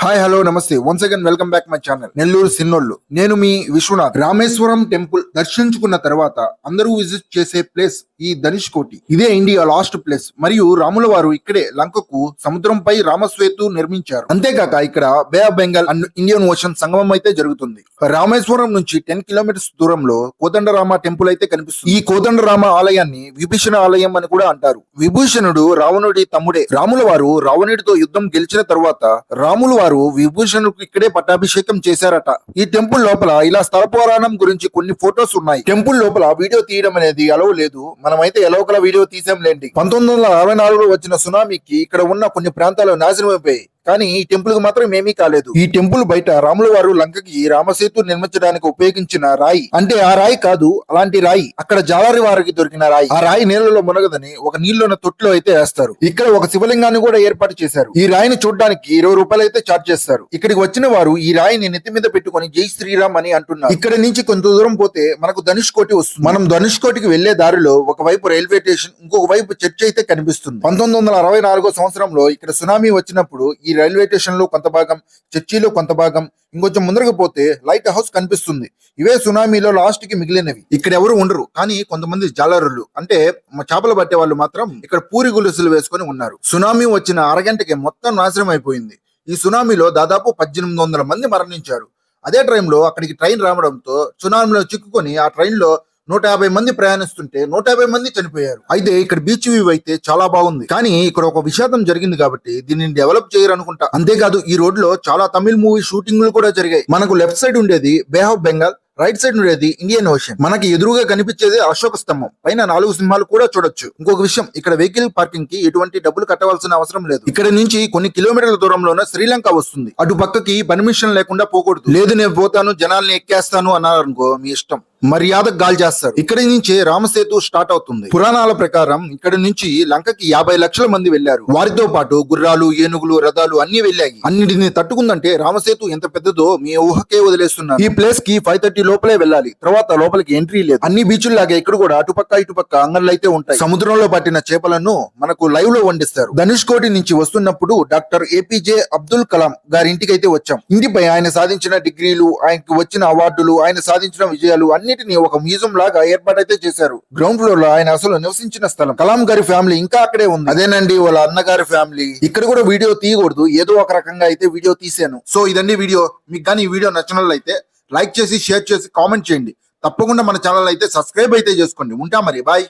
Hi hello నమస్తే once again welcome back my channel Nellore సిన్నోళ్ళు. నేను మీ విశ్వనాథ్. రామేశ్వరం టెంపుల్ దర్శించుకున్న తర్వాత అందరూ విజిట్ చేసే ప్లేస్ ఈ ధనుష్ కోటి. ఇదే ఇండియా లాస్ట్ ప్లేస్ మరియు రాముల వారు ఇక్కడే లంకకు సముద్రంపై రామస్వేతు నిర్మించారు. అంతేకాక ఇక్కడ bay of Bengal and Indian ocean సంగమం అయితే జరుగుతుంది. రామేశ్వరం నుంచి 10 కిలోమీటర్స్ దూరంలో కోదండరామ టెంపుల్ అయితే కనిపిస్తుంది. ఈ కోదండరామ ఆలయాన్ని విభీషణ ఆలయం అని కూడా అంటారు. విభూషణుడు రావణుడి తమ్ముడే. రాముల వారు రావణుడితో యుద్ధం గెలిచిన తరువాత రాముల వారు విభూషణుడికి ఇక్కడే పట్టాభిషేకం చేశారట. ఈ టెంపుల్ లోపల ఇలా స్థల పురాణం గురించి కొన్ని ఫొటోస్ ఉన్నాయి. టెంపుల్ లోపల వీడియో తీయడం అనేది అలవ్ లేదు. మనమైతే ఎలవకల వీడియో తీసాం లేండి. 1964లో వచ్చిన సునామీకి ఇక్కడ ఉన్న కొన్ని ప్రాంతాలు నాశనం అయిపోయాయి. కానీ ఈ టెంపుల్ కి మాత్రం ఏమీ కాలేదు. ఈ టెంపుల్ బయట రాముల వారు లంకకి రామసేతు నిర్మించడానికి ఉపయోగించిన రాయి, అంటే ఆ రాయి కాదు, అలాంటి రాయి అక్కడ జాలరి వారికి దొరికిన రాయి. ఆ రాయి నీళ్లలో మునగదని ఒక నీళ్లున్న తొట్టులో అయితే వేస్తారు. ఇక్కడ ఒక శివలింగాన్ని కూడా ఏర్పాటు చేశారు. ఈ రాయిని చూడడానికి 20 రూపాయలు అయితే చార్జ్ చేస్తారు. ఇక్కడికి వచ్చిన వారు ఈ రాయిని నెత్తి మీద పెట్టుకుని జై శ్రీరామ్ అని అంటున్నారు. ఇక్కడ నుంచి కొంత దూరం పోతే మనకు ధనుష్ కోటి వస్తుంది. మనం ధనుష్ కోటికి వెళ్లే దారిలో ఒకవైపు రైల్వే స్టేషన్, ఇంకొక వైపు చర్చ్ అయితే కనిపిస్తుంది. 1964 సంవత్సరంలో ఇక్కడ సునామీ వచ్చినప్పుడు ఈ రైల్వే స్టేషన్ లో కొంత భాగం, చర్చిలో కొంత భాగం, ఇంకొంచెం ముందరకు పోతే లైట్ హౌస్ కనిపిస్తుంది. ఇవే సునామీలో లాస్ట్ కి మిగిలినవి. ఇక్కడ ఎవరు ఉండరు, కానీ కొంతమంది జాలరులు, అంటే చేపలు పట్టే వాళ్ళు మాత్రం ఇక్కడ పూరి గులుసులు వేసుకొని ఉన్నారు. సునామీ వచ్చిన అరగంటకి మొత్తం నాశనం అయిపోయింది. ఈ సునామీలో దాదాపు 1800 మంది మరణించారు. అదే టైంలో అక్కడికి ట్రైన్ రావడంతో సునామీలో చిక్కుకొని ఆ ట్రైన్ లో 150 మంది ప్రయాణిస్తుంటే 150 మంది చనిపోయారు. అయితే ఇక్కడ బీచ్ వ్యూ అయితే చాలా బాగుంది. కానీ ఇక్కడ ఒక విషాదం జరిగింది కాబట్టి దీనిని డెవలప్ చేయరు అనుకుంటా. అంతేకాదు ఈ రోడ్ లో చాలా తమిళ్ మూవీ షూటింగ్లు కూడా జరిగాయి. మనకు లెఫ్ట్ సైడ్ ఉండేది బే ఆఫ్ బెంగాల్, రైట్ సైడ్ ఉండేది ఇండియన్ ఓషన్. మనకి ఎదురుగా కనిపించేది అశోక స్తంభం, పైన 4 సింహాలు కూడా చూడొచ్చు. ఇంకొక విషయం, ఇక్కడ వెహికల్ పార్కింగ్ కి ఎటువంటి డబ్బులు కట్టవలసిన అవసరం లేదు. ఇక్కడ నుంచి కొన్ని కిలోమీటర్ల దూరంలోనే శ్రీలంక వస్తుంది. అటు పక్కకి పర్మిషన్ లేకుండా పోకూడదు. లేదు నేను పోతాను, జనాల్ని ఎక్కేస్తాను అన్నారనుకో మీ ఇష్టం, మర్యాద గాల్ చేస్తారు. ఇక్కడి నుంచి రామసేతు స్టార్ట్ అవుతుంది. పురాణాల ప్రకారం ఇక్కడ నుంచి లంకకి 50 లక్షల మంది వెళ్లారు. వారితో పాటు గుర్రాలు, ఏనుగులు, రథాలు అన్ని వెళ్ళాయి. అన్నిటిని తట్టుకుందంటే రామసేతు ఎంత పెద్దదో మీ ఊహకే వదిలేస్తున్నారు. ఈ ప్లేస్ కి 5:30 లోపలే వెళ్ళాలి. తర్వాత లోపలికి ఎంట్రీ లేదు. అన్ని బీచులు లాగా ఇక్కడ కూడా అటుపక్క ఇటుపక్క అంగళ్ళు అయితే ఉంటాయి. సముద్రంలో పట్టిన చేపలను మనకు లైవ్ లో వండిస్తారు. ధనుష్ కోటి నుంచి వస్తున్నప్పుడు డాక్టర్ ఏపీజే అబ్దుల్ కలాం గారి ఇంటికి అయితే వచ్చాం. ఇంటిపై ఆయన సాధించిన డిగ్రీలు, ఆయనకు వచ్చిన అవార్డులు, ఆయన సాధించిన విజయాలు అన్నిటిని ఒక మ్యూజియం లాగా ఏర్పాటైతే చేశారు. గ్రౌండ్ ఫ్లోర్ లో ఆయన అసలు నివసించిన స్థలం. కలాం గారి ఫ్యామిలీ ఇంకా అక్కడే ఉంది. అదేనండి వాళ్ళ అన్నగారి ఫ్యామిలీ. ఇక్కడ కూడా వీడియో తీయకూడదు, ఏదో ఒక రకంగా అయితే వీడియో తీసాను. సో ఇదండి వీడియో. మీకు కానీ ఈ వీడియో నచ్చినట్లయితే లైక్ చేసి, షేర్ చేసి, కామెంట్ చేయండి. తప్పకుండా మన ఛానల్ అయితే సబ్స్క్రైబ్ అయితే చేసుకోండి. ఉంటా మరి, బాయ్.